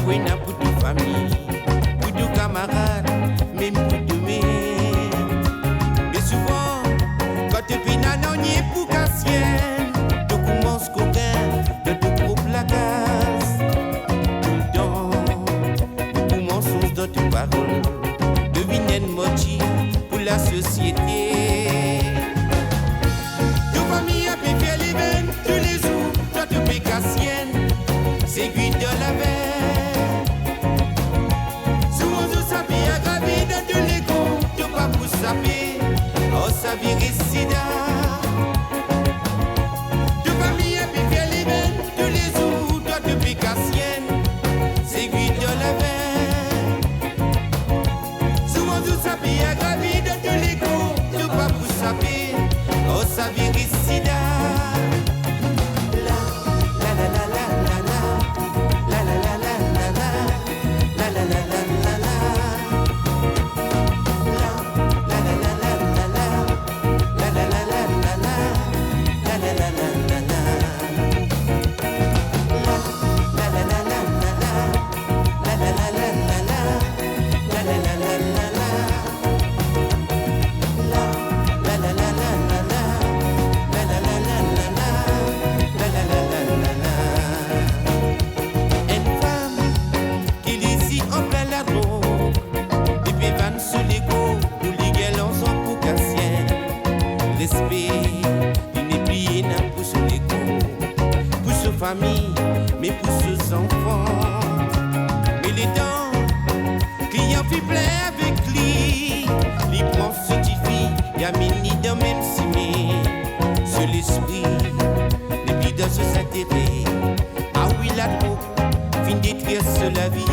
buena pour ta famille, pour tes camarades, même pour toi-même. Et souvent, quand tu es nanonier pour Cassienne, tu commences coquin de te propre la casse. Tout le temps, tu commences dans tes paroles, deviner une moitié pour la société. Ta famille a pu faire les veines tous les jours, toi tu es Cassienne, c'est cuit de la veine. Souvent, ça vient aggravé dans tous les comptes, tu pas pour saper, oh ça vient sida. Ta famille a pu faire les veines tous les jours, toi tu es Cassienne, c'est cuit de la veine. Souvent, ça vient aggravé dans tous les comptes, tu pas pour saper, oh ça vient sida. Famille, mais pour ses enfants. Mais les dents, client fait plaire avec lui. Il prend ce petit fille, y'a mini dans même cimé. Sur l'esprit, les puis dans ce intérêt. Ah oui, la trop, fin détruire sur la vie.